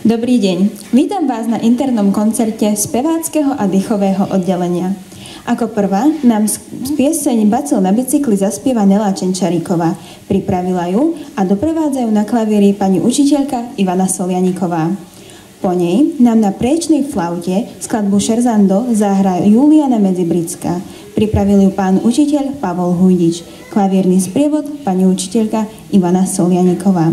Dobrý deň. Vítam vás na internom koncerte speváckeho a dýchového oddelenia. Ako prvá nám pieseň Bacil na bicykli zaspieva Nela Čenčaríková. Pripravila ju a doprevádzajú na klavíri pani učiteľka Ivana Solianiková. Po nej nám na priečnej flaute skladbu Šerzando zahrá Juliana Medzibrická. Pripravil ju pán učiteľ Pavol Hujdič. Klavírny sprievod pani učiteľka Ivana Solianiková.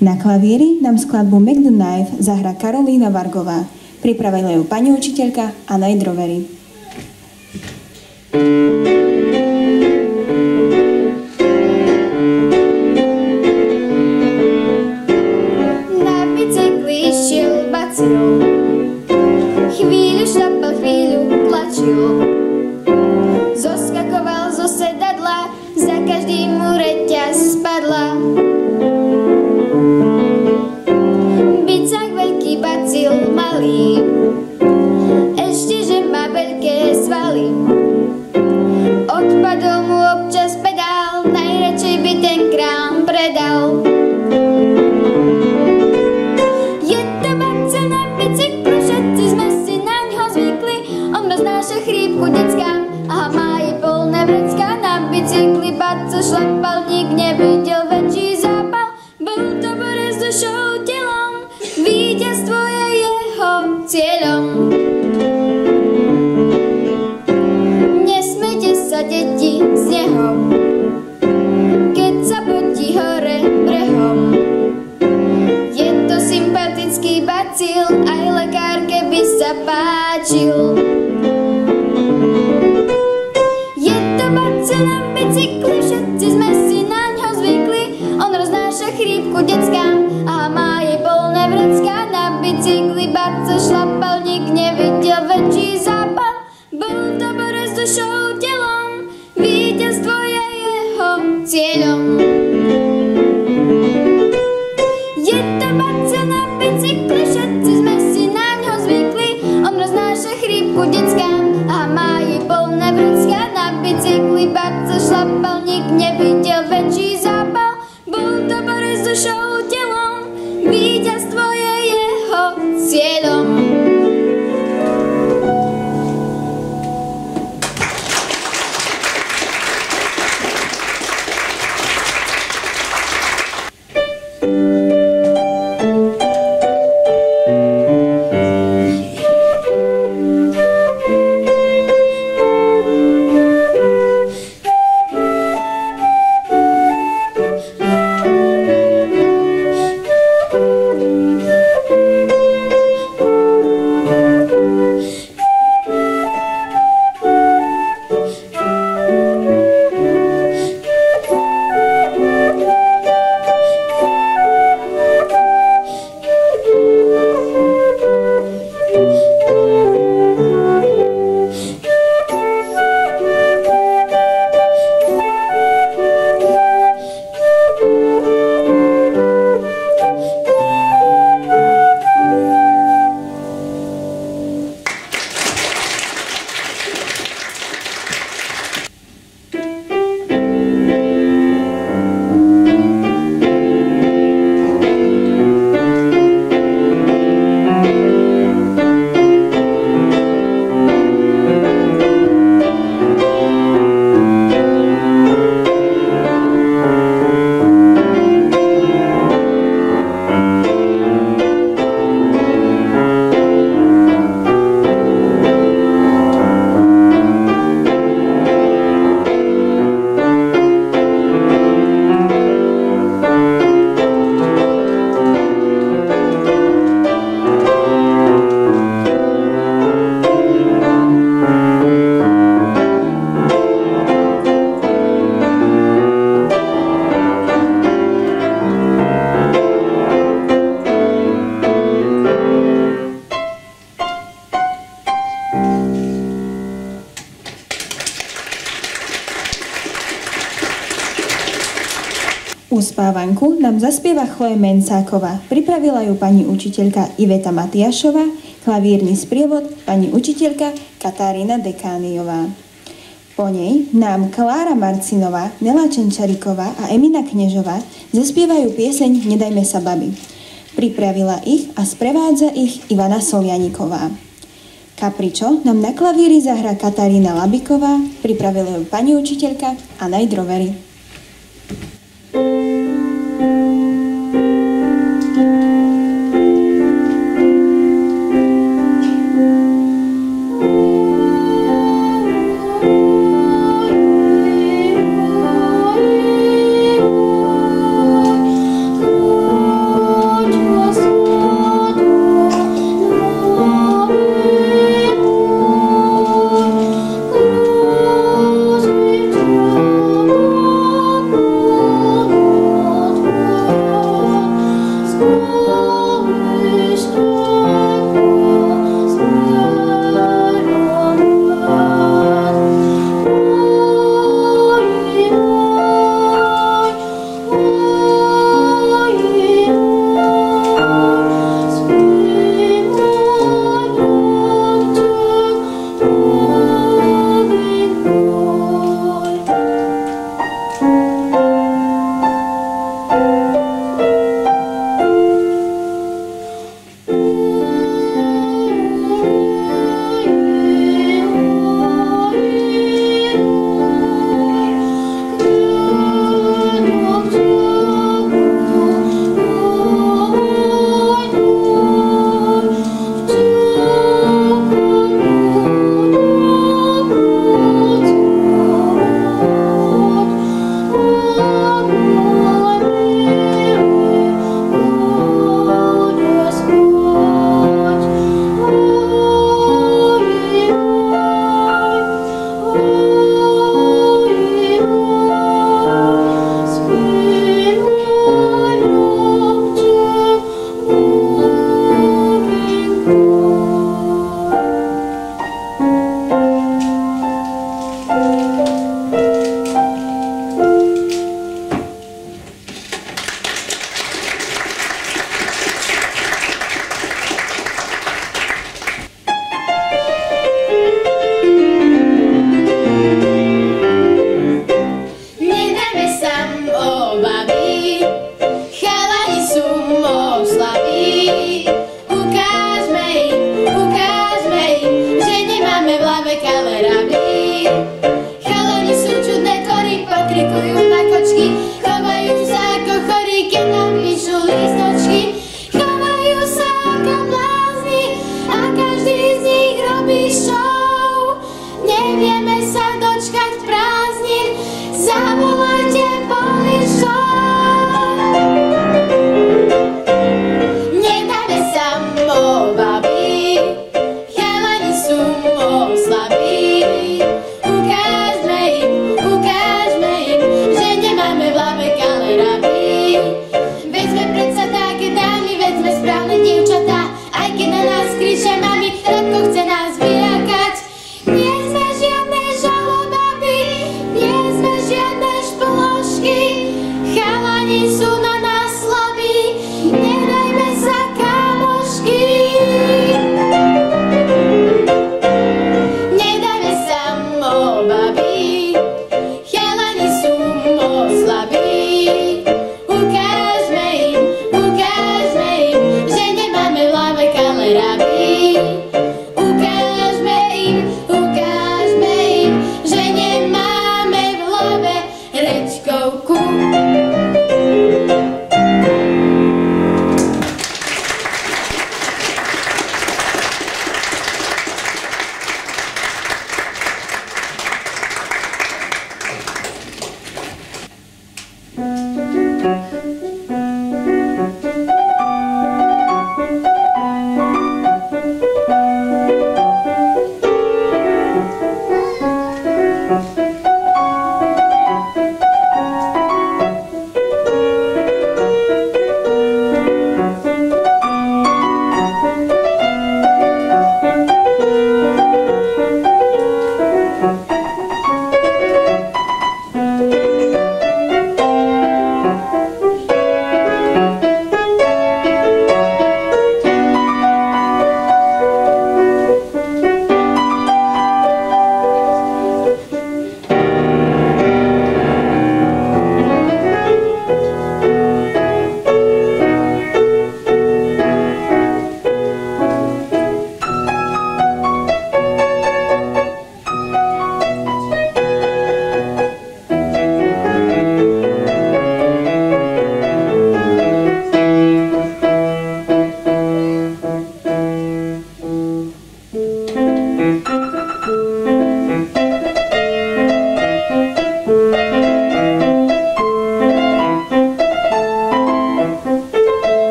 Na klavíri nám skladbu Make the Knife zahrá Karolína Vargová. Pripravila ju pani učiteľka Anna Drovery. Na bicykli išiel Bacil, chvíľu šlapal, chvíľu tlačil. Zoskakoval zo sedadla, za každým mu reťaz spadla. Bicák veľký, Bacil malý, ešte že má veľké svaly. Odpadol mu občas pedál, najradšej by ten krám predal. Je to Bacil na bicyklu, všetci sme si naňho zvykli. On roznáša chrípku deckám a má je plné vrecká. Na bicykli Bacil šlapal, nik nevidel väčší zápal. Bol to borec s dušou telom, víťazstvo je jeho cieľom. Nesmejte sa, deti, z neho, keď sa potí hore brehom. Je to sympatický Bacil, aj lekárke by sa páčil. Je to Bacil na bicykli, všetci sme si naňho zvykli. On roznáša chrípku deckám a má jej plné vrecká. Na bicykli Bacil šlapal, nik nevidel väčší zápal. Bol to borec s dušou telom, víťazstvo je jeho cieľom. Je to Bacil na bicykli, všetci sme si naňho zvykli. On roznáša chrípku deckám a má jej plné vrecká. Na bicykli Bacil šlapal, nik nevidel väčší zápal. Bol to borec s dušou telom, víťazstvo je jeho cieľom. Uspávanku nám zaspieva Chloe Mencáková. Pripravila ju pani učiteľka Iveta Matiašová, klavírny sprievod pani učiteľka Katarína Dekániová. Po nej nám Klára Marcinová, Nela Čenčaríková a Emina Knežová zaspievajú pieseň Nedajme sa babi. Pripravila ich a sprevádza ich Ivana Solianiková. Kapričo nám na klavíri zahrá Katarína Labiková, pripravila ju pani učiteľka Anna Drovery.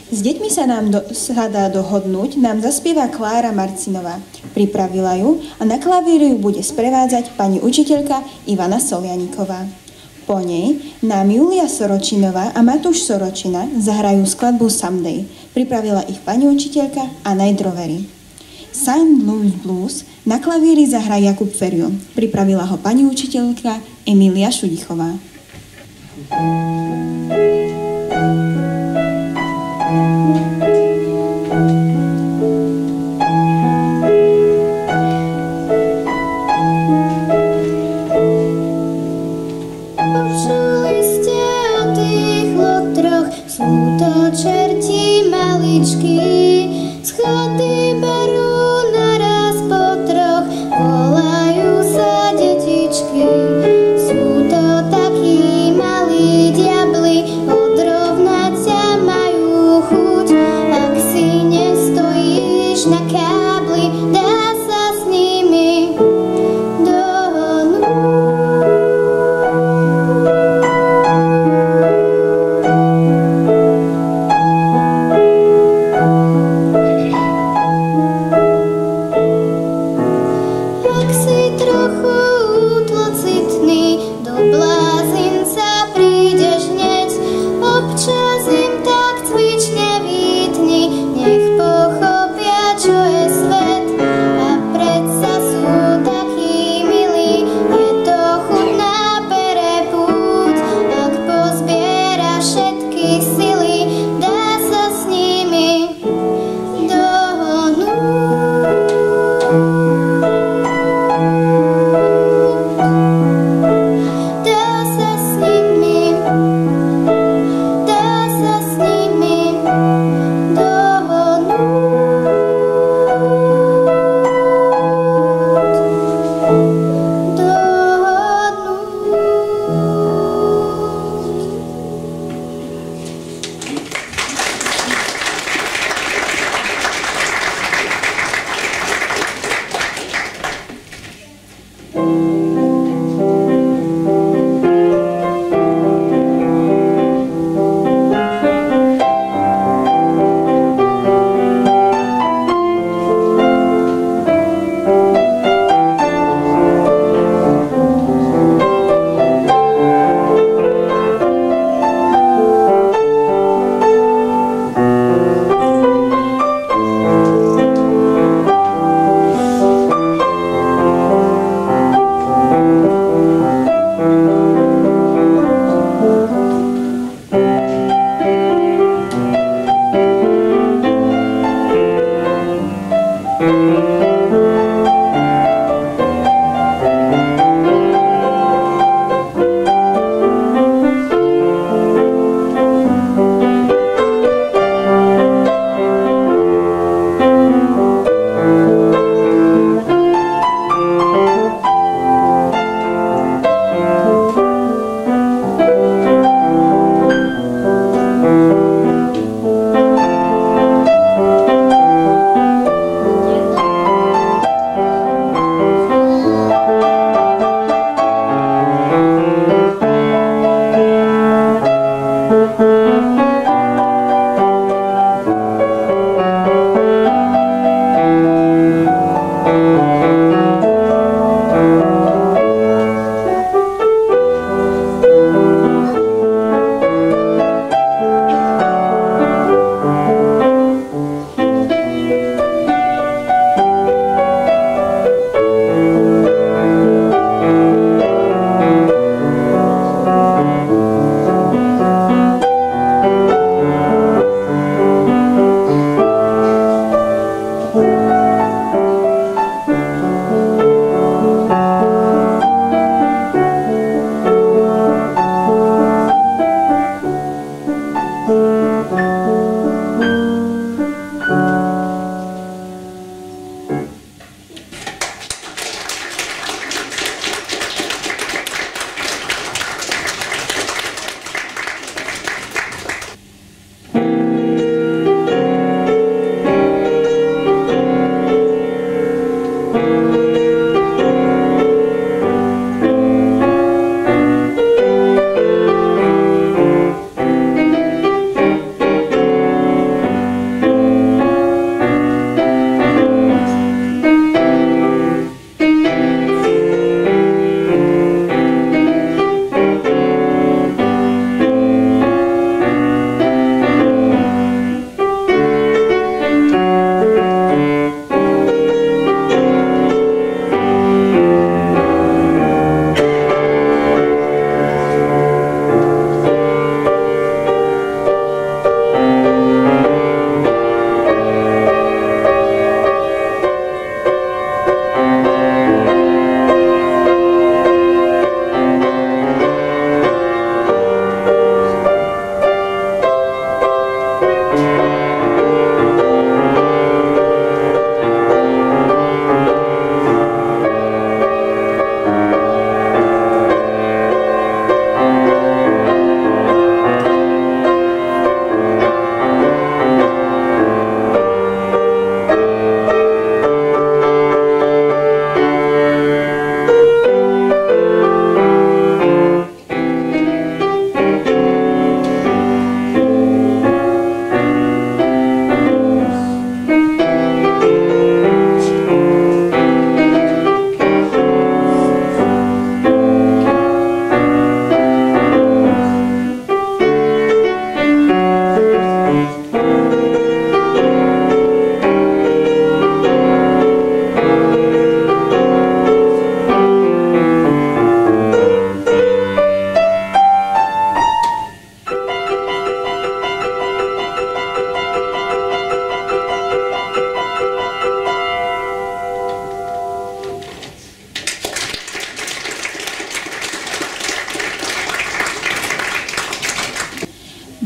S deťmi sa dá dohodnúť, nám zaspieva Klára Marcinová. Pripravila ju a na klavíri ju bude sprevádzať pani učiteľka Ivana Solianiková. Po nej nám Julia Soročinová a Matúš Soročina zahrajú skladbu Someday. Pripravila ich pani učiteľka Anna Drovery. St. Louis Blues na klavíri zahrá Jakub Ferio. Pripravila ho pani učiteľka Emília Šudichová. Počuli ste o tých lotroch, sú to čerti maličky, z chaty berú naraz po troch, volajú sa detičky. Sú to takí malí diabli, odrovnať ťa majú chuť, ak si nestojíš na kábli, dá sa s nimi dohodnúť.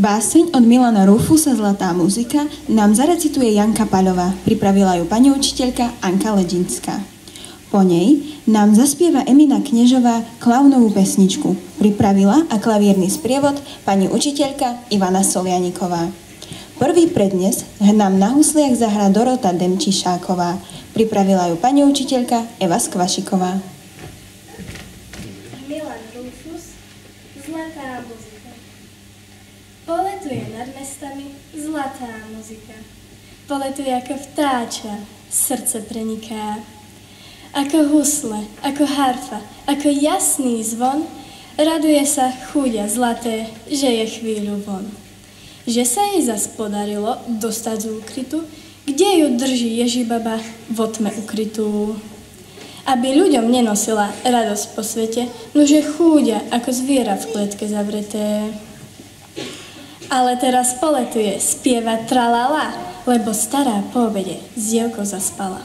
Báseň od Milana Rufusa Zlatá muzika nám zarecituje Janka Paľová. Pripravila ju pani učiteľka Anka Ledžinská. Po nej nám zaspieva Emina Knežová klaunovú pesničku. Pripravila a klavírny sprievod pani učiteľka Ivana Solianiková. Prvý prednes nám na husliach zahrá Dorota Demčišáková. Pripravila ju pani učiteľka Eva Skvašiková. Milan Rufus, Zlatá muzika. Poletuje nad mestami zlatá muzika. Poletuje ako vtáča, srdce preniká. Ako husle, ako harfa, ako jasný zvon, raduje sa chúďa zlaté, že je chvíľu von. Že sa jej zas podarilo dostať z úkrytu, kde ju drží Ježibaba vo tme ukrytú. Aby ľuďom nenosila radosť po svete, nože chúďa ako zviera v kletke zavreté. Ale teraz poletuje, spieva tralala, lebo stará po obede s dievkou zaspala.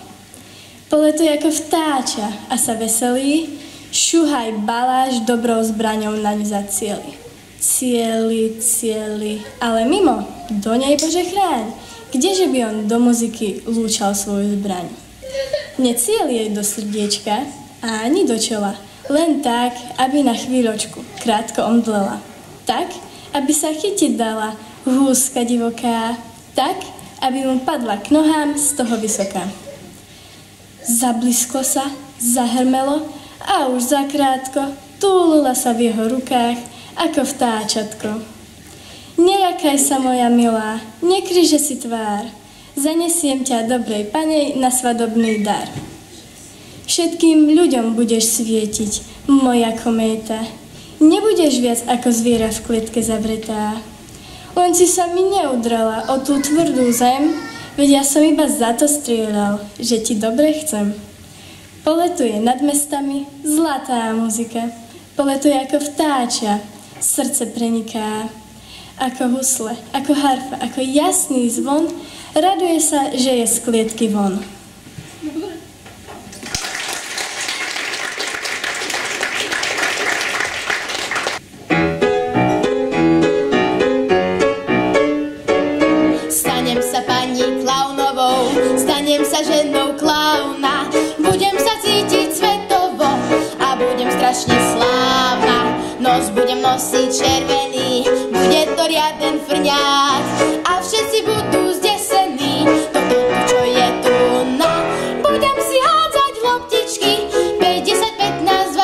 Poletuje ako vtáča a sa veselí, šuhaj baláš dobrou zbraňou naň zacieli. Cieli, ale mimo, do nej Bože chráň, kdeže by on do muziky lúčal svoju zbraň. Necieli jej do srdiečka a ani do čela, len tak, aby na chvíľočku krátko omdlela. Tak, aby sa chytiť dala húska divoká, tak, aby mu padla k nohám z toho vysoká. Zablisklo sa, zahrmelo a už zakrátko túlila sa v jeho rukách ako vtáčatko. Neľakaj sa, moja milá, nekryže si tvár, zanesiem ťa dobrej panej na svadobný dar. Všetkým ľuďom budeš svietiť, moja kométa, nebudeš viac ako zviera v klietke zavretá. Len si sa mi neudrala o tú tvrdú zem, veď ja som iba za to strieľal, že ti dobre chcem. Poletuje nad mestami zlatá muzika, poletuje ako vtáča, srdce preniká. Ako husle, ako harfa, ako jasný zvon, raduje sa, že je z klietky von. Stanem sa pani klaunovou, stanem sa ženou klauna, budem sa cítiť svetovo a budem strašne slávna. Nos budem nosiť červený, bude to riaden frňák a všetci budú zdesení. Toto tu, čo je tu na, budem si hádzať loptičky, 5, 10, 15,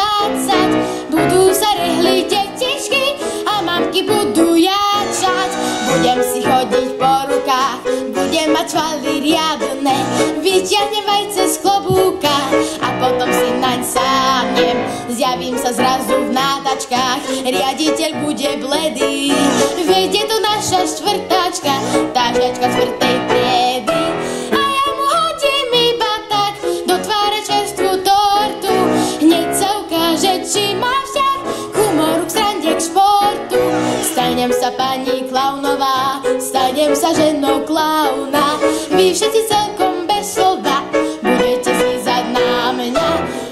20, budú sa rehliť detičky a mamky budú jačať. Budem si chodiť po rukách, budem mať čvaly riadne, vyťahnem vajce z klobúka a potom si naň sáhnem. Zjavím sa zrazu v nádačkách, riaditeľ bude bledý, veď je to naša štvrtáčka, tá žiačka štvrtej triedy. A ja mu hodím iba tak do tváre čerstvú tortu, hneď sa ukáže, či má vzťah k humoru, k srande, k športu. Stanem sa pani klaunová, stanem sa ženou klauna, vy všetci celkom bez slova budete slízať na mňa.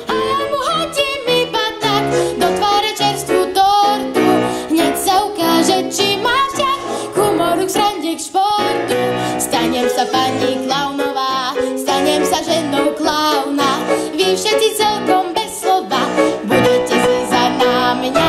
A ja mu hodím iba tak do tváre čerstvú tortu, hneď sa ukáže, či má vzťah k humoru, k srande, k športu. Stanem sa pani klaunová, stanem sa ženou klauna, vy všetci celkom bez slova budete slízať na mňa.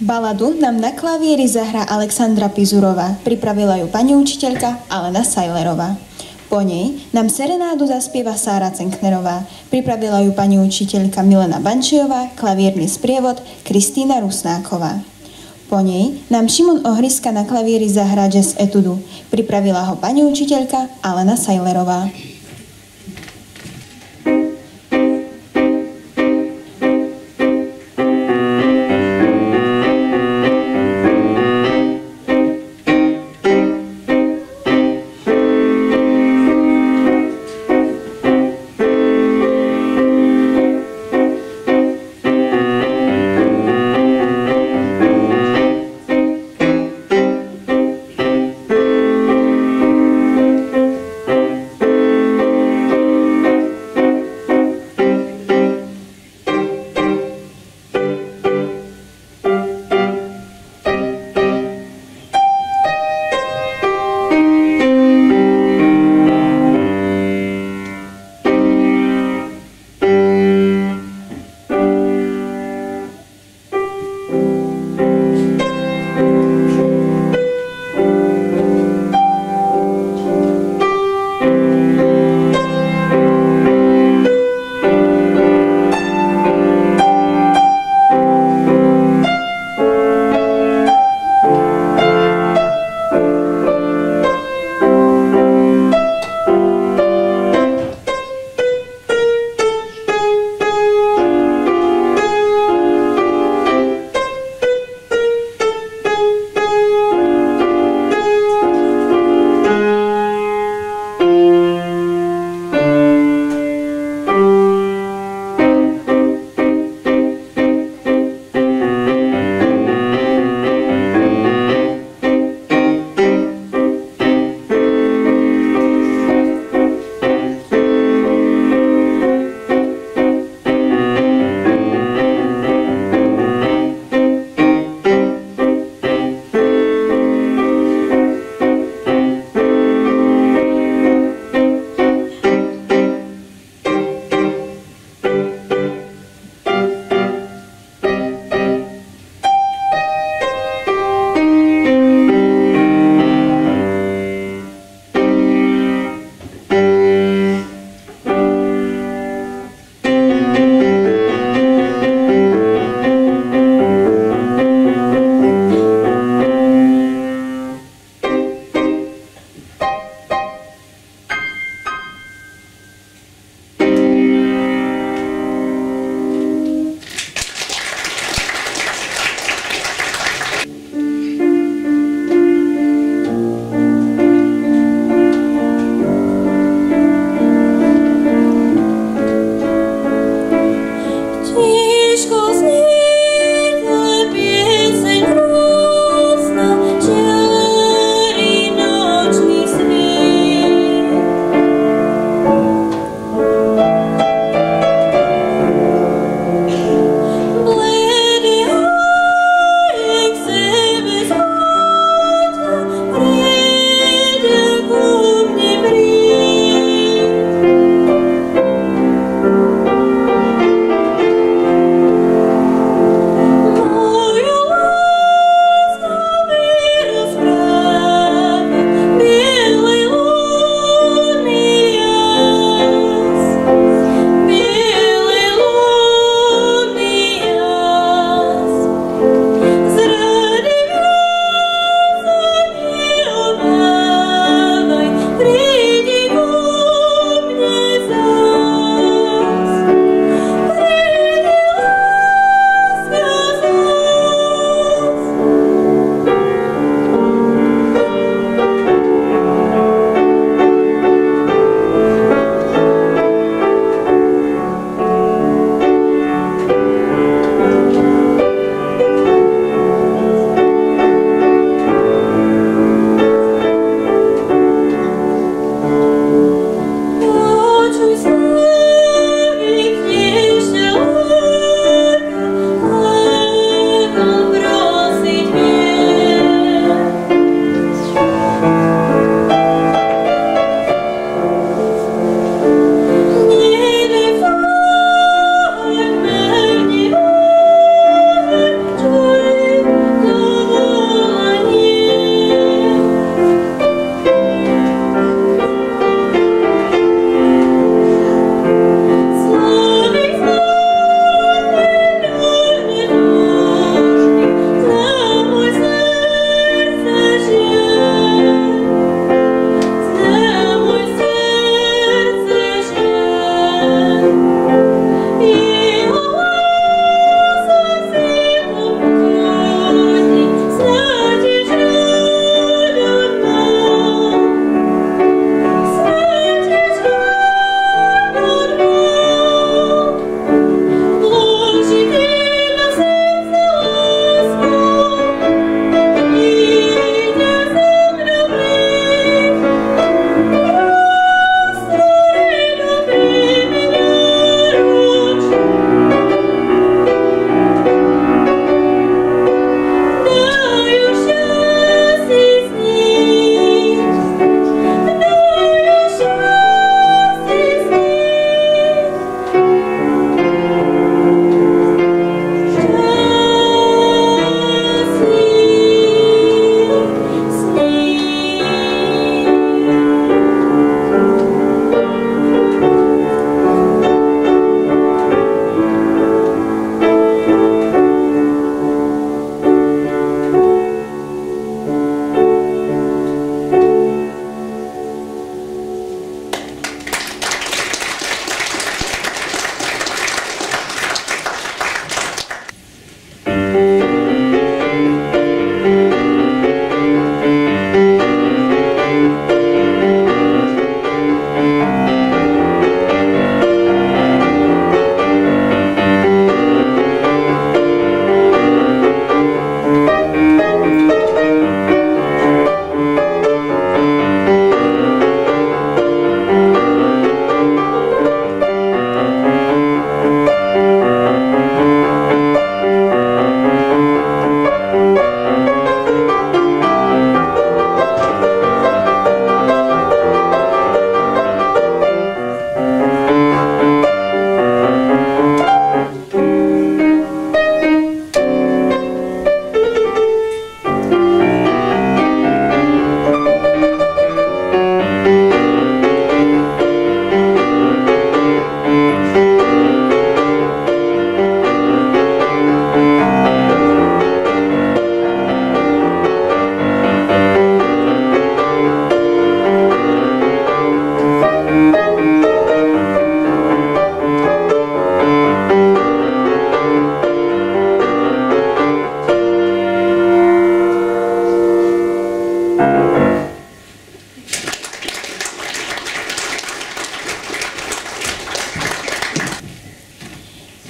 Baladu nám na klavíri zahrá Alexandra Pizurová, pripravila ju pani učiteľka Alena Sajlerová. Po nej nám serenádu zaspieva Sára Cenknerová, pripravila ju pani učiteľka Milena Bančejová, klavírny sprievod Kristýna Rusnáková. Po nej nám Šimon Ohryska na klavíri zahrá jazz etudu, pripravila ho pani učiteľka Alena Sajlerová.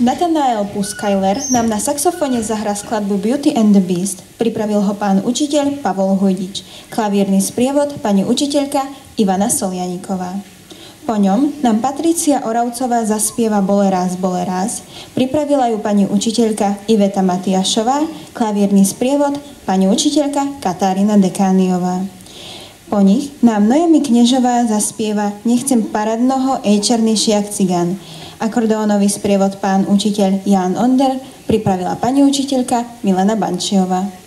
Nathanael Puskajler nám na saxofóne zahrá skladbu Beauty and the Beast. Pripravil ho pán učiteľ Pavol Hojdič. Klavírny sprievod pani učiteľka Ivana Solianíková. Po ňom nám Patricia Oravcová zaspieva Bole raz. Pripravila ju pani učiteľka Iveta Matiašová, klavírny sprievod pani učiteľka Katarína Dekániová. Po nich nám Noemi Knežová zaspieva Nechcem paradnoho, černý šiak cigán. Akordeónový sprievod pán učiteľ Ján Onder, pripravila pani učiteľka Milena Bančiová.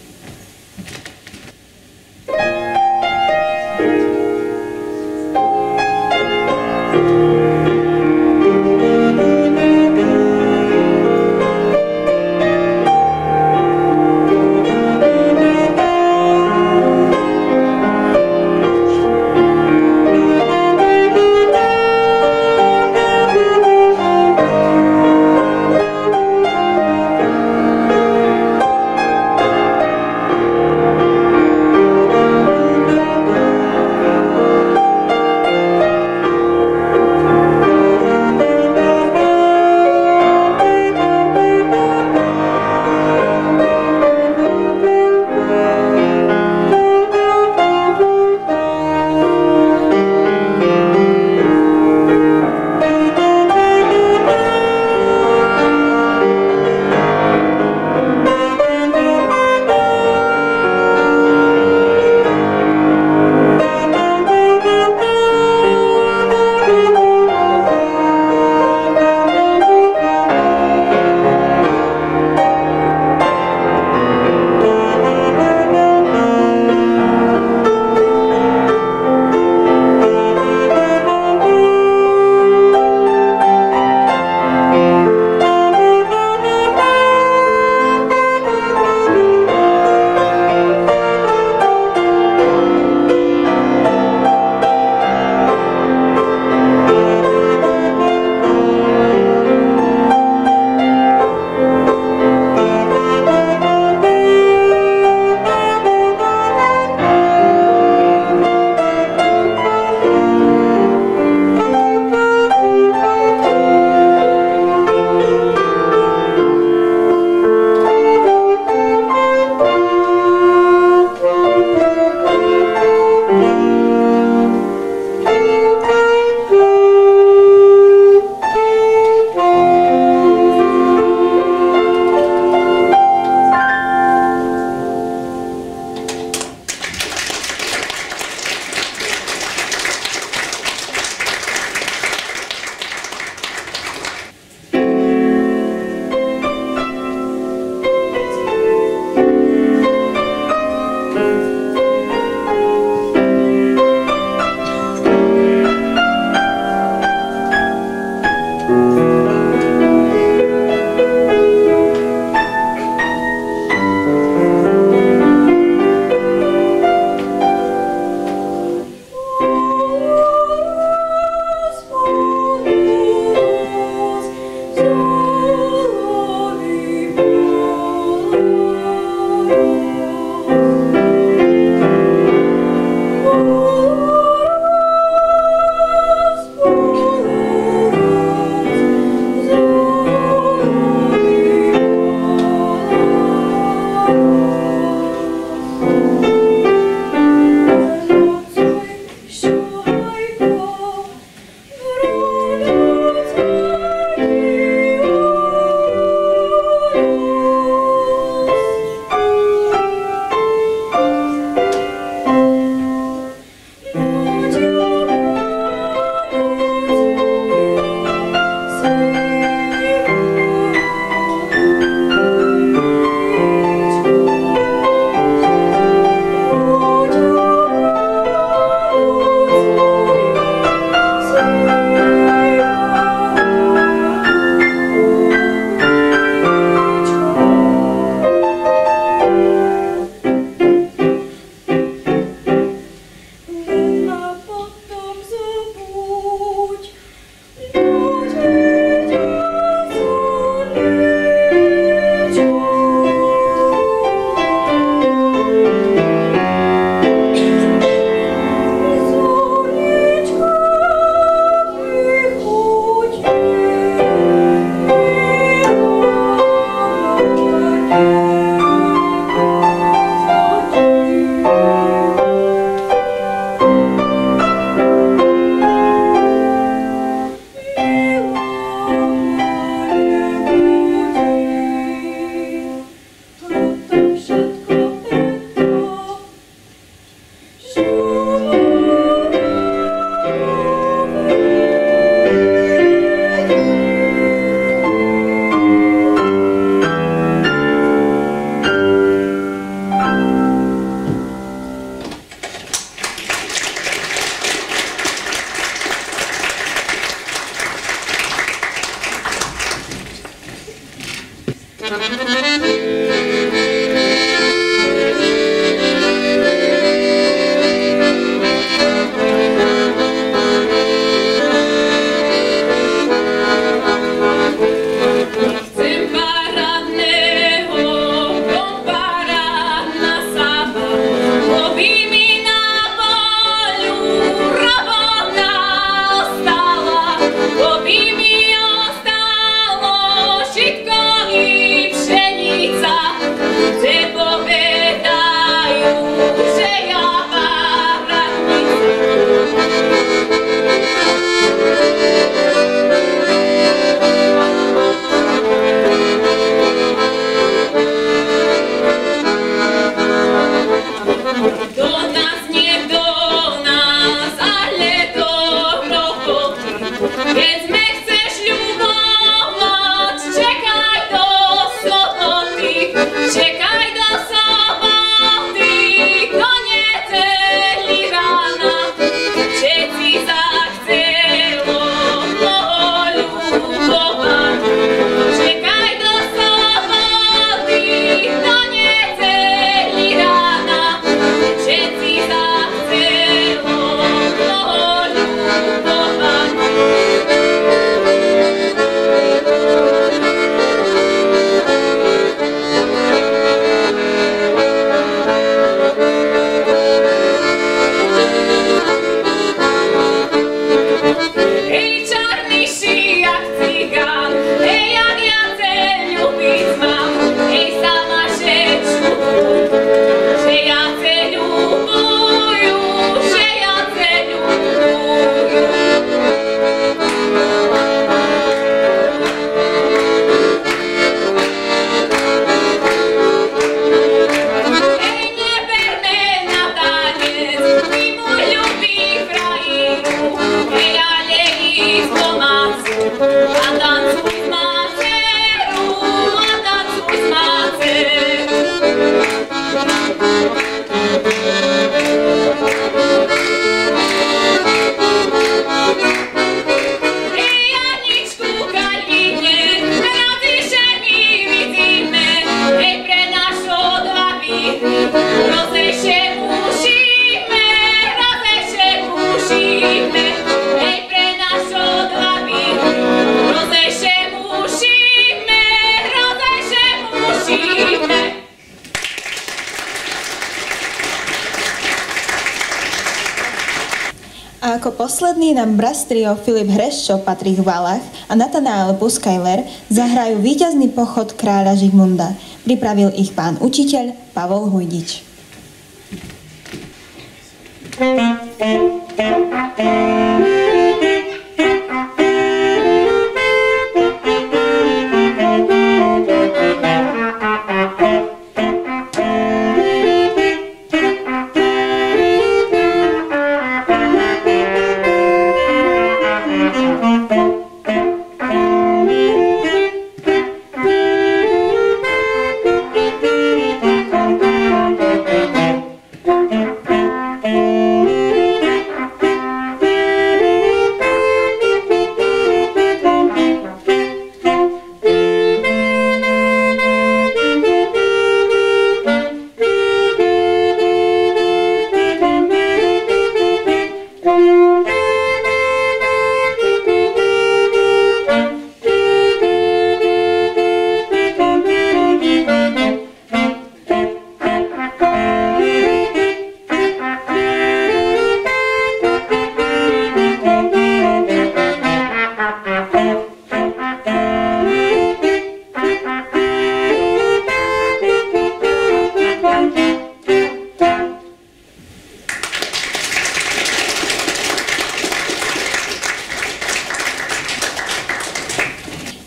posledný nám brass trio Filip Hreščo, Patrik Valach a Nathanael Puskajler zahrajú víťazný pochod kráľa Žigmunda. Pripravil ich pán učiteľ Pavol Hujdič.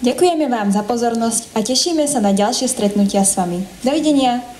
Ďakujeme vám za pozornosť a tešíme sa na ďalšie stretnutia s vami. Dovidenia!